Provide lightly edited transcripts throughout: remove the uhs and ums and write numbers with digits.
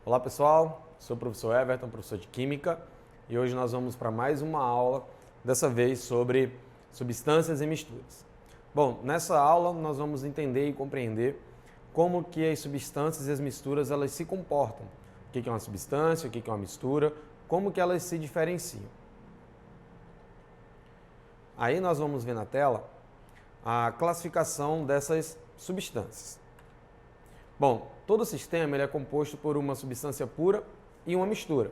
Olá pessoal, sou o professor Everton, professor de Química, e hoje nós vamos para mais uma aula, dessa vez sobre substâncias e misturas. Bom, nessa aula nós vamos entender e compreender como que as substâncias e as misturas elas se comportam. O que é uma substância, o que é uma mistura, como que elas se diferenciam. Aí nós vamos ver na tela a classificação dessas substâncias. Bom, todo sistema ele é composto por uma substância pura e uma mistura.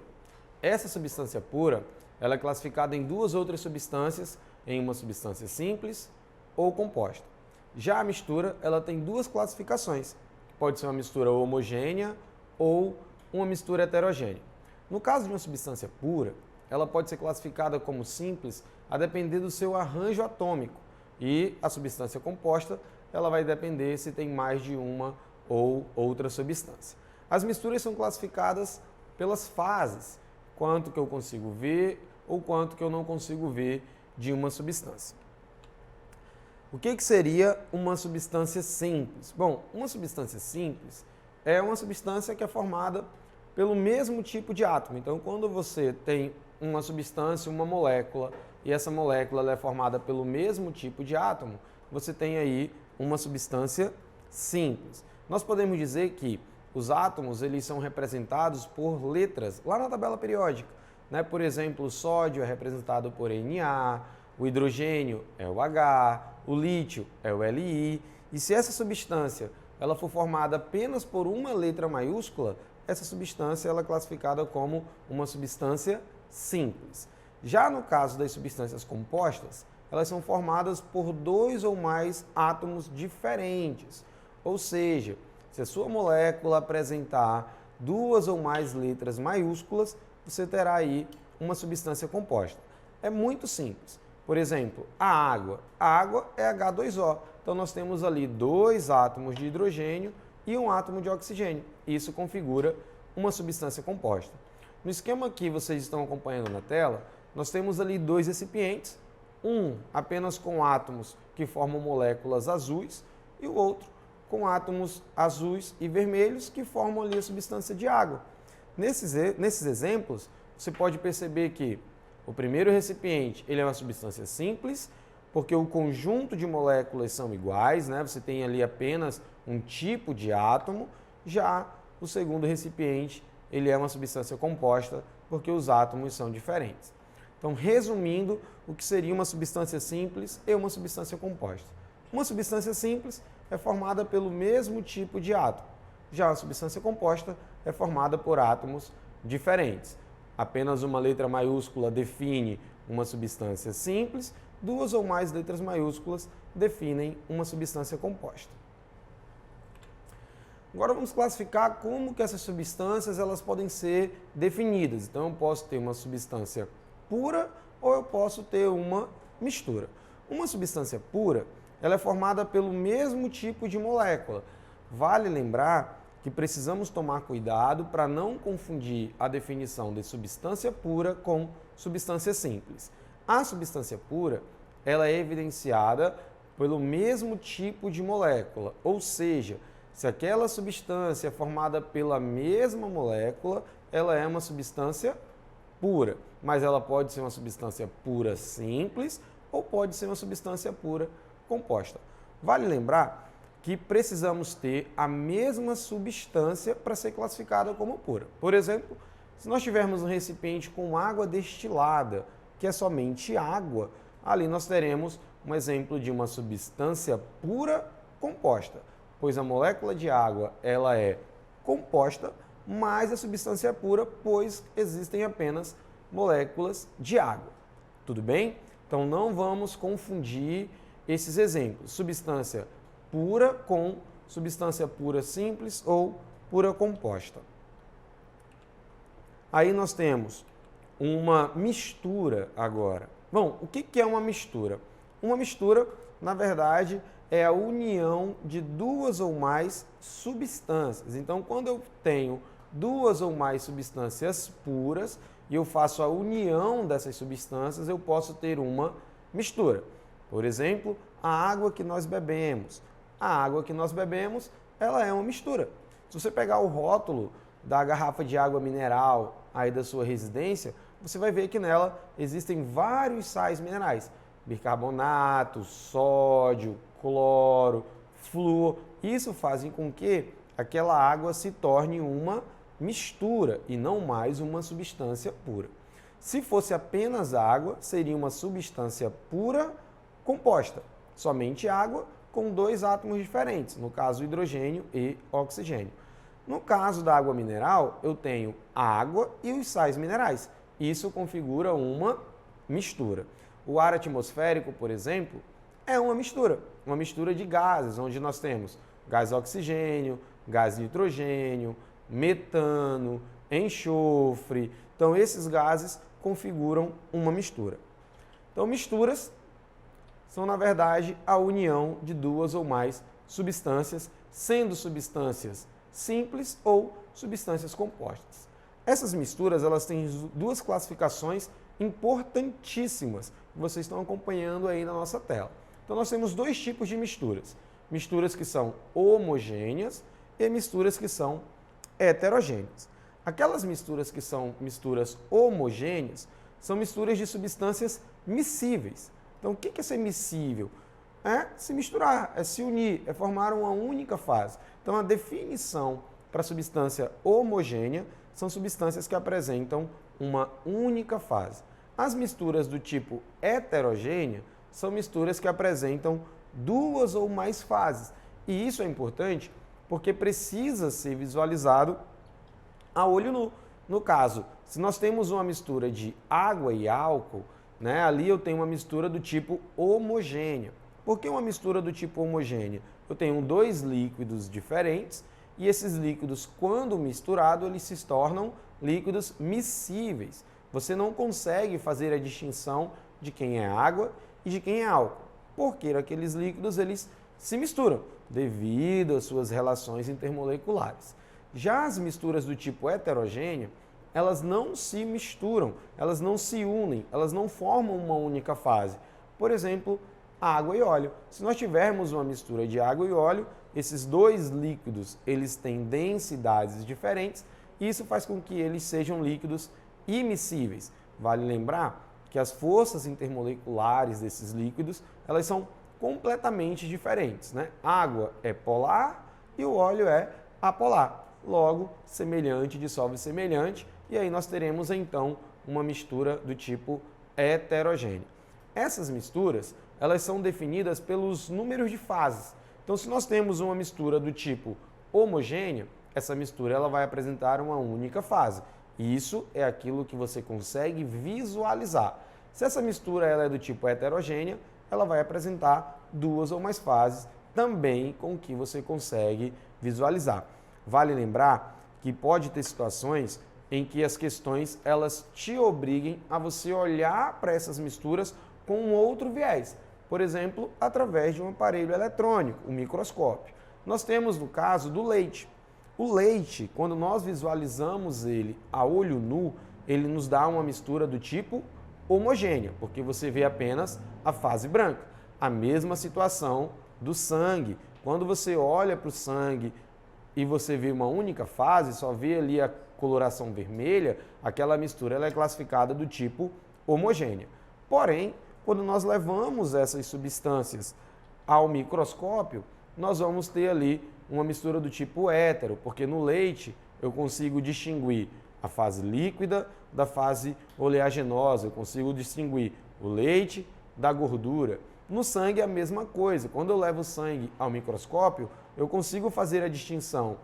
Essa substância pura ela é classificada em duas outras substâncias, em uma substância simples ou composta. Já a mistura ela tem duas classificações. Pode ser uma mistura homogênea ou uma mistura heterogênea. No caso de uma substância pura, ela pode ser classificada como simples a depender do seu arranjo atômico. E a substância composta ela vai depender se tem mais de uma ou outra substância. As misturas são classificadas pelas fases, quanto que eu consigo ver ou quanto que eu não consigo ver de uma substância. O que seria uma substância simples? Bom, uma substância simples é uma substância que é formada pelo mesmo tipo de átomo. Então, quando você tem uma substância, uma molécula, e essa molécula ela é formada pelo mesmo tipo de átomo, você tem aí uma substância simples. Nós podemos dizer que os átomos eles são representados por letras lá na tabela periódica, né? Por exemplo, o sódio é representado por Na, o hidrogênio é o H, o lítio é o Li, e se essa substância ela for formada apenas por uma letra maiúscula, essa substância ela é classificada como uma substância simples. Já no caso das substâncias compostas, elas são formadas por dois ou mais átomos diferentes. Ou seja, se a sua molécula apresentar duas ou mais letras maiúsculas, você terá aí uma substância composta. É muito simples. Por exemplo, a água. A água é H2O. Então, nós temos ali dois átomos de hidrogênio e um átomo de oxigênio. Isso configura uma substância composta. No esquema que vocês estão acompanhando na tela, nós temos ali dois recipientes, um apenas com átomos que formam moléculas azuis e o outro com átomos azuis e vermelhos que formam ali a substância de água. Nesses exemplos, você pode perceber que o primeiro recipiente ele é uma substância simples, porque o conjunto de moléculas são iguais, né? Você tem ali apenas um tipo de átomo. Já o segundo recipiente ele é uma substância composta, porque os átomos são diferentes. Então, resumindo, o que seria uma substância simples e uma substância composta. Uma substância simples é formada pelo mesmo tipo de átomo. Já a substância composta é formada por átomos diferentes. Apenas uma letra maiúscula define uma substância simples, duas ou mais letras maiúsculas definem uma substância composta. Agora vamos classificar como que essas substâncias elas podem ser definidas. Então eu posso ter uma substância pura ou eu posso ter uma mistura. Uma substância pura ela é formada pelo mesmo tipo de molécula. Vale lembrar que precisamos tomar cuidado para não confundir a definição de substância pura com substância simples. A substância pura ela é evidenciada pelo mesmo tipo de molécula, ou seja, se aquela substância é formada pela mesma molécula, ela é uma substância pura, mas ela pode ser uma substância pura simples ou pode ser uma substância pura composta. Vale lembrar que precisamos ter a mesma substância para ser classificada como pura. Por exemplo, se nós tivermos um recipiente com água destilada, que é somente água, ali nós teremos um exemplo de uma substância pura composta, pois a molécula de água ela é composta, mas a substância é pura, pois existem apenas moléculas de água. Tudo bem? Então não vamos confundir esses exemplos, substância pura com substância pura simples ou pura composta. Aí nós temos uma mistura agora. Bom, o que é uma mistura? Uma mistura, na verdade, é a união de duas ou mais substâncias. Então, quando eu tenho duas ou mais substâncias puras e eu faço a união dessas substâncias, eu posso ter uma mistura. Por exemplo, a água que nós bebemos. A água que nós bebemos, ela é uma mistura. Se você pegar o rótulo da garrafa de água mineral aí da sua residência, você vai ver que nela existem vários sais minerais. Bicarbonato, sódio, cloro, flúor. Isso faz com que aquela água se torne uma mistura e não mais uma substância pura. Se fosse apenas água, seria uma substância pura composta, somente água com dois átomos diferentes, no caso hidrogênio e oxigênio. No caso da água mineral, eu tenho a água e os sais minerais. Isso configura uma mistura. O ar atmosférico, por exemplo, é uma mistura de gases, onde nós temos gás oxigênio, gás nitrogênio, metano, enxofre. Então, esses gases configuram uma mistura. Então, misturas são, na verdade, a união de duas ou mais substâncias, sendo substâncias simples ou substâncias compostas. Essas misturas, elas têm duas classificações importantíssimas que vocês estão acompanhando aí na nossa tela. Então, nós temos dois tipos de misturas. Misturas que são homogêneas e misturas que são heterogêneas. Aquelas misturas que são misturas homogêneas são misturas de substâncias miscíveis. Então, o que é ser miscível? É se misturar, é se unir, é formar uma única fase. Então, a definição para substância homogênea são substâncias que apresentam uma única fase. As misturas do tipo heterogênea são misturas que apresentam duas ou mais fases. E isso é importante porque precisa ser visualizado a olho nu. No caso, se nós temos uma mistura de água e álcool, ali eu tenho uma mistura do tipo homogênea. Por que uma mistura do tipo homogênea? Eu tenho dois líquidos diferentes e esses líquidos, quando misturados, eles se tornam líquidos miscíveis. Você não consegue fazer a distinção de quem é água e de quem é álcool, porque aqueles líquidos eles se misturam devido às suas relações intermoleculares. Já as misturas do tipo heterogênea, elas não se misturam, elas não se unem, elas não formam uma única fase. Por exemplo, água e óleo. Se nós tivermos uma mistura de água e óleo, esses dois líquidos eles têm densidades diferentes e isso faz com que eles sejam líquidos imiscíveis. Vale lembrar que as forças intermoleculares desses líquidos elas são completamente diferentes, Água é polar e o óleo é apolar. Logo, semelhante dissolve semelhante e aí nós teremos então uma mistura do tipo heterogênea. Essas misturas elas são definidas pelos números de fases. Então, se nós temos uma mistura do tipo homogênea, essa mistura ela vai apresentar uma única fase. E isso é aquilo que você consegue visualizar. Se essa mistura ela é do tipo heterogênea, ela vai apresentar duas ou mais fases, também com o que você consegue visualizar. Vale lembrar que pode ter situações em que as questões elas te obriguem a você olhar para essas misturas com um outro viés. Por exemplo, através de um aparelho eletrônico, o microscópio. Nós temos no caso do leite. O leite, quando nós visualizamos ele a olho nu, ele nos dá uma mistura do tipo homogênea, porque você vê apenas a fase branca. A mesma situação do sangue. Quando você olha para o sangue e você vê uma única fase, só vê ali a coloração vermelha, aquela mistura ela é classificada do tipo homogênea. Porém, quando nós levamos essas substâncias ao microscópio, nós vamos ter ali uma mistura do tipo hétero, porque no leite eu consigo distinguir a fase líquida da fase oleaginosa, eu consigo distinguir o leite da gordura. No sangue é a mesma coisa. Quando eu levo o sangue ao microscópio, eu consigo fazer a distinção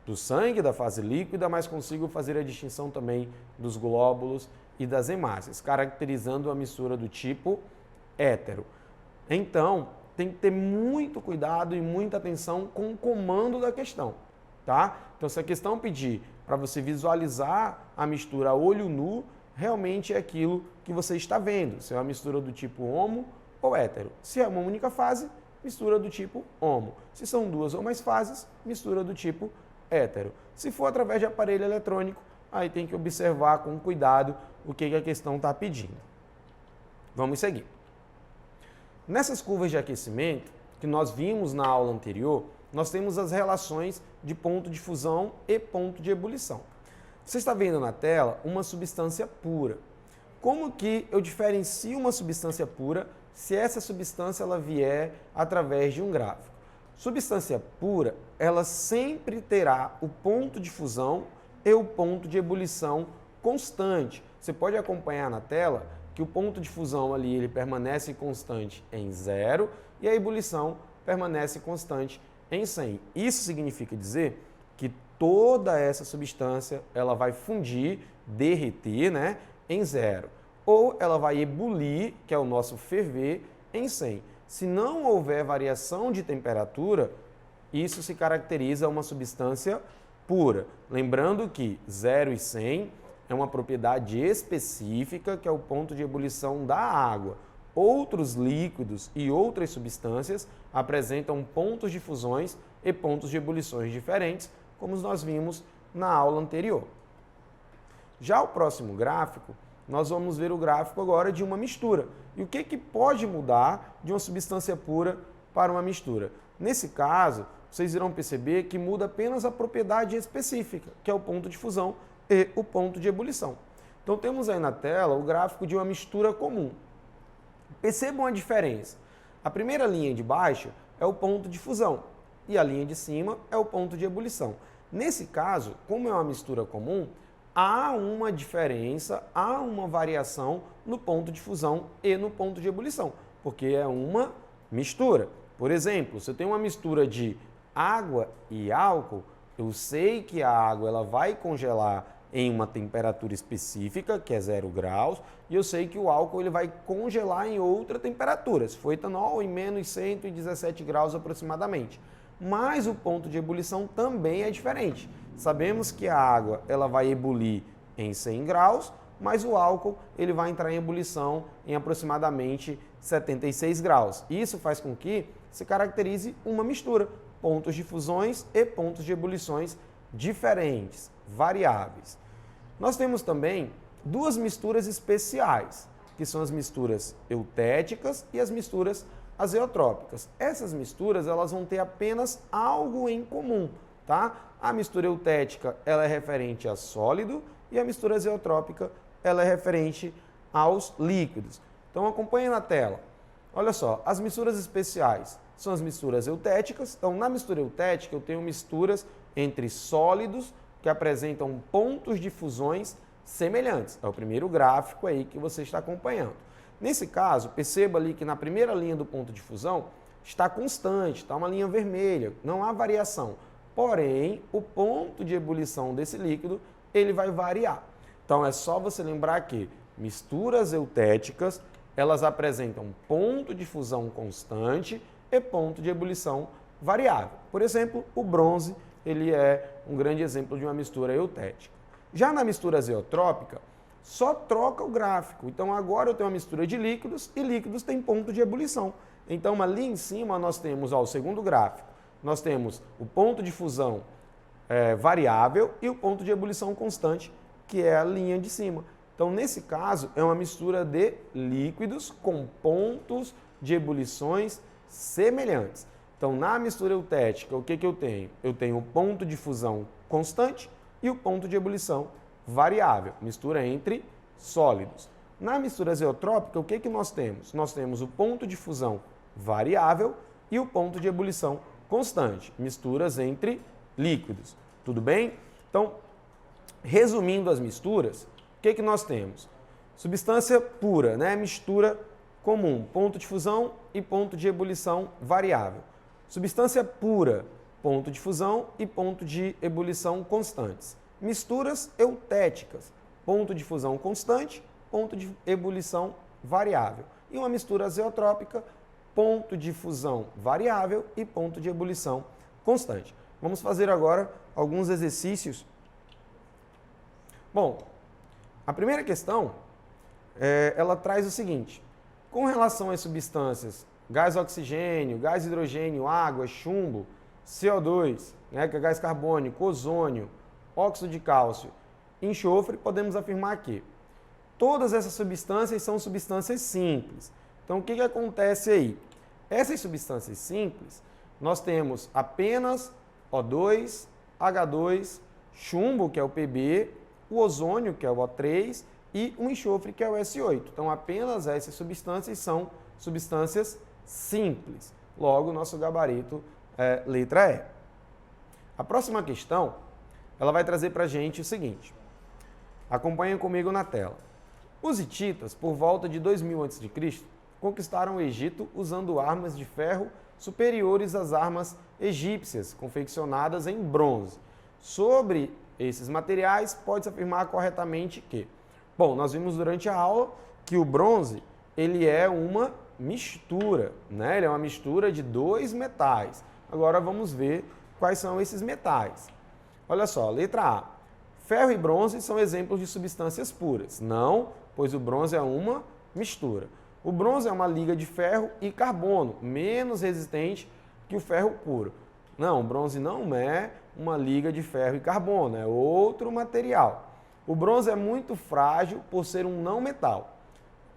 do sangue, da fase líquida, mas consigo fazer a distinção também dos glóbulos e das hemácias, caracterizando a mistura do tipo hétero. Então, tem que ter muito cuidado e muita atenção com o comando da questão, tá? Então, se a questão pedir para você visualizar a mistura a olho nu, realmente é aquilo que você está vendo, se é uma mistura do tipo homo ou hétero. Se é uma única fase, mistura do tipo homo. Se são duas ou mais fases, mistura do tipo hétero. Se for através de aparelho eletrônico, aí tem que observar com cuidado o que a questão está pedindo. Vamos seguir. Nessas curvas de aquecimento, que nós vimos na aula anterior, nós temos as relações de ponto de fusão e ponto de ebulição. Você está vendo na tela uma substância pura. Como que eu diferencio uma substância pura se essa substância ela vier através de um gráfico? Substância pura, ela sempre terá o ponto de fusão e o ponto de ebulição constante. Você pode acompanhar na tela que o ponto de fusão ali ele permanece constante em 0 e a ebulição permanece constante em 100. Isso significa dizer que toda essa substância ela vai fundir, derreter, né, em 0. Ou ela vai ebulir, que é o nosso ferver, em 100. Se não houver variação de temperatura, isso se caracteriza uma substância pura. Lembrando que 0 e 100 é uma propriedade específica, que é o ponto de ebulição da água. Outros líquidos e outras substâncias apresentam pontos de fusões e pontos de ebulições diferentes, como nós vimos na aula anterior. Já o próximo gráfico, nós vamos ver o gráfico agora de uma mistura. E o que pode mudar de uma substância pura para uma mistura? Nesse caso, vocês irão perceber que muda apenas a propriedade específica, que é o ponto de fusão e o ponto de ebulição. Então temos aí na tela o gráfico de uma mistura comum. Percebam a diferença. A primeira linha de baixo é o ponto de fusão e a linha de cima é o ponto de ebulição. Nesse caso, como é uma mistura comum, há uma diferença, há uma variação no ponto de fusão e no ponto de ebulição, porque é uma mistura. Por exemplo, se eu tenho uma mistura de água e álcool, eu sei que a água ela vai congelar em uma temperatura específica, que é 0 graus, e eu sei que o álcool ele vai congelar em outra temperatura, se for etanol, em menos 117 graus aproximadamente. Mas o ponto de ebulição também é diferente. Sabemos que a água ela vai ebulir em 100 graus, mas o álcool ele vai entrar em ebulição em aproximadamente 76 graus. Isso faz com que se caracterize uma mistura, pontos de fusões e pontos de ebulições diferentes, variáveis. Nós temos também duas misturas especiais, que são as misturas eutéticas e as misturas azeotrópicas. Essas misturas elas vão ter apenas algo em comum, tá? A mistura eutética ela é referente a sólido e a mistura azeotrópica ela é referente aos líquidos. Então acompanhe na tela. Olha só, as misturas especiais são as misturas eutéticas. Então na mistura eutética eu tenho misturas entre sólidos que apresentam pontos de fusões semelhantes. É o primeiro gráfico aí que você está acompanhando. Nesse caso, perceba ali que na primeira linha do ponto de fusão está constante, está uma linha vermelha, não há variação. Porém, o ponto de ebulição desse líquido, ele vai variar. Então, é só você lembrar que misturas eutéticas, elas apresentam ponto de fusão constante e ponto de ebulição variável. Por exemplo, o bronze, ele é um grande exemplo de uma mistura eutética. Já na mistura azeotrópica, só troca o gráfico. Então, agora eu tenho uma mistura de líquidos e líquidos têm ponto de ebulição. Então, ali em cima nós temos o segundo gráfico. Nós temos o ponto de fusão variável e o ponto de ebulição constante, que é a linha de cima. Então, nesse caso, é uma mistura de líquidos com pontos de ebulições semelhantes. Então, na mistura eutética, o que eu tenho? Eu tenho o ponto de fusão constante e o ponto de ebulição variável, mistura entre sólidos. Na mistura azeotrópica, o que nós temos? Nós temos o ponto de fusão variável e o ponto de ebulição constante, misturas entre líquidos. Tudo bem? Então, resumindo as misturas, o que nós temos? Substância pura, né? Mistura comum, ponto de fusão e ponto de ebulição variável. Substância pura, ponto de fusão e ponto de ebulição constantes. Misturas eutéticas, ponto de fusão constante, ponto de ebulição variável. E uma mistura azeotrópica, ponto de fusão variável e ponto de ebulição constante. Vamos fazer agora alguns exercícios. Bom, a primeira questão, ela traz o seguinte: com relação às substâncias gás oxigênio, gás hidrogênio, água, chumbo, CO2, né, que é gás carbônico, ozônio, óxido de cálcio, enxofre, podemos afirmar que todas essas substâncias são substâncias simples. Então, o que acontece aí? Essas substâncias simples, nós temos apenas O2, H2, chumbo, que é o Pb, o ozônio, que é o O3, e o enxofre, que é o S8. Então, apenas essas substâncias são substâncias simples. Logo, nosso gabarito é letra E. A próxima questão, ela vai trazer para a gente o seguinte. Acompanhem comigo na tela. Os hititas, por volta de 2000 a.C., conquistaram o Egito usando armas de ferro superiores às armas egípcias, confeccionadas em bronze. Sobre esses materiais, pode-se afirmar corretamente que... Bom, nós vimos durante a aula que o bronze ele é uma mistura, né? Ele é uma mistura de dois metais. Agora vamos ver quais são esses metais. Olha só, letra A. Ferro e bronze são exemplos de substâncias puras. Não, pois o bronze é uma mistura. O bronze é uma liga de ferro e carbono, menos resistente que o ferro puro. Não, o bronze não é uma liga de ferro e carbono, é outro material. O bronze é muito frágil por ser um não metal.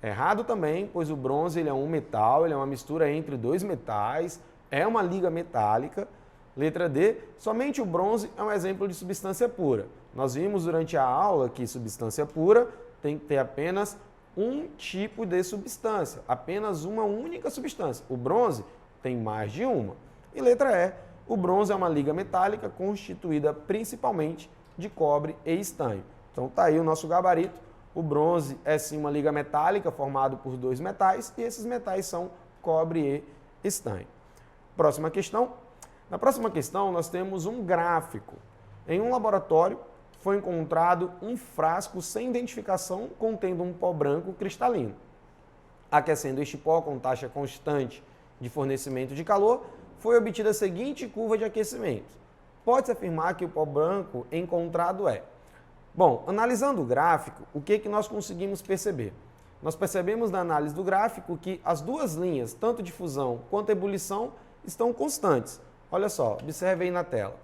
Errado também, pois o bronze ele é um metal, ele é uma mistura entre dois metais, é uma liga metálica. Letra D, somente o bronze é um exemplo de substância pura. Nós vimos durante a aula que substância pura tem que ter apenas um tipo de substância, apenas uma única substância. O bronze tem mais de uma. E letra E, o bronze é uma liga metálica constituída principalmente de cobre e estanho. Então tá aí o nosso gabarito. O bronze é sim uma liga metálica formada por dois metais e esses metais são cobre e estanho. Próxima questão. Na próxima questão nós temos um gráfico. Em um laboratório foi encontrado um frasco sem identificação contendo um pó branco cristalino. Aquecendo este pó com taxa constante de fornecimento de calor, foi obtida a seguinte curva de aquecimento. Pode-se afirmar que o pó branco encontrado é... Bom, analisando o gráfico, o que nós conseguimos perceber? Nós percebemos na análise do gráfico que as duas linhas, tanto de fusão quanto ebulição, estão constantes. Olha só, observe aí na tela.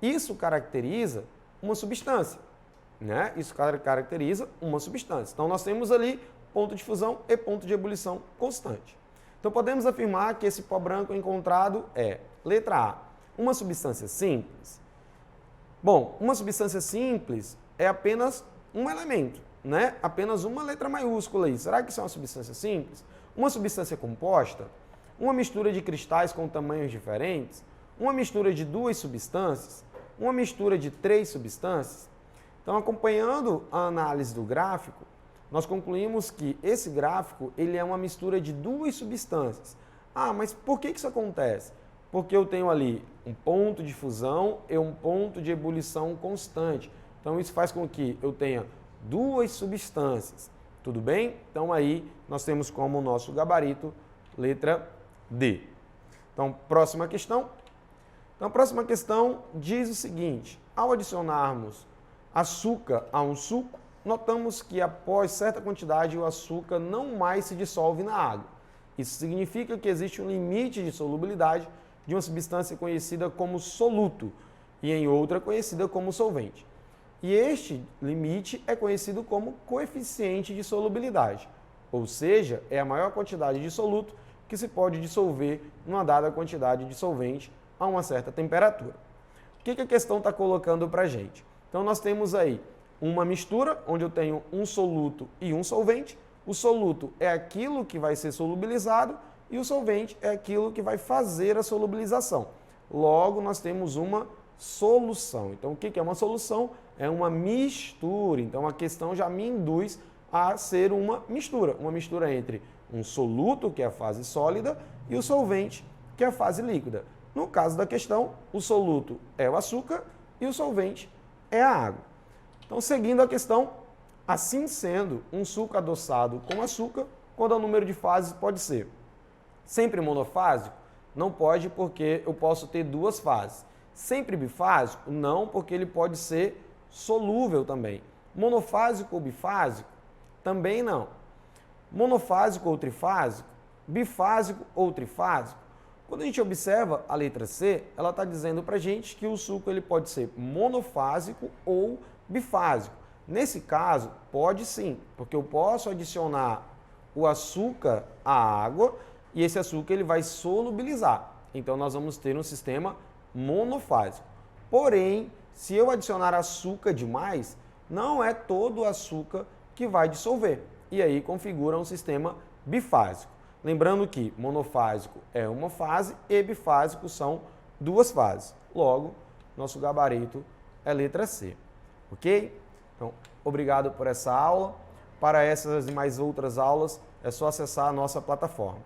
Isso caracteriza uma substância, né? Isso caracteriza uma substância. Então, nós temos ali ponto de fusão e ponto de ebulição constante. Então, podemos afirmar que esse pó branco encontrado é, letra A, uma substância simples. Bom, uma substância simples é apenas um elemento, né? Apenas uma letra maiúscula aí. Será que isso é uma substância simples? Uma substância composta? Uma mistura de cristais com tamanhos diferentes? Uma mistura de duas substâncias? Uma mistura de três substâncias? Então, acompanhando a análise do gráfico, nós concluímos que esse gráfico ele é uma mistura de duas substâncias. Ah, mas por que isso acontece? Porque eu tenho ali um ponto de fusão e um ponto de ebulição constante. Então, isso faz com que eu tenha duas substâncias. Tudo bem? Então, aí nós temos como nosso gabarito letra D. Então, próxima questão. Então, a próxima questão diz o seguinte. Ao adicionarmos açúcar a um suco, notamos que após certa quantidade o açúcar não mais se dissolve na água. Isso significa que existe um limite de solubilidade de uma substância conhecida como soluto e em outra conhecida como solvente. E este limite é conhecido como coeficiente de solubilidade, ou seja, é a maior quantidade de soluto que se pode dissolver numa dada quantidade de solvente a uma certa temperatura. O que a questão está colocando para a gente? Então, nós temos aí uma mistura, onde eu tenho um soluto e um solvente. O soluto é aquilo que vai ser solubilizado e o solvente é aquilo que vai fazer a solubilização. Logo, nós temos uma solução. Então, o que é uma solução? É uma mistura. Então, a questão já me induz a ser uma mistura entre um soluto, que é a fase sólida, e o solvente, que é a fase líquida. No caso da questão, o soluto é o açúcar e o solvente é a água. Então, seguindo a questão, assim sendo, um suco adoçado com açúcar, quando o número de fases pode ser sempre monofásico? Não pode, porque eu posso ter duas fases. Sempre bifásico? Não, porque ele pode ser solúvel também. Monofásico ou bifásico? Também não. Monofásico ou trifásico? bifásico ou trifásico? Quando a gente observa a letra C, ela está dizendo para a gente que o suco ele pode ser monofásico ou bifásico. Nesse caso, pode sim, porque eu posso adicionar o açúcar à água e esse açúcar ele vai solubilizar. Então, nós vamos ter um sistema monofásico. Porém, se eu adicionar açúcar demais, não é todo o açúcar que vai dissolver. E aí configura um sistema bifásico. Lembrando que monofásico é uma fase e bifásico são duas fases. Logo, nosso gabarito é letra C. Ok? Então, obrigado por essa aula. Para essas e mais outras aulas, é só acessar a nossa plataforma.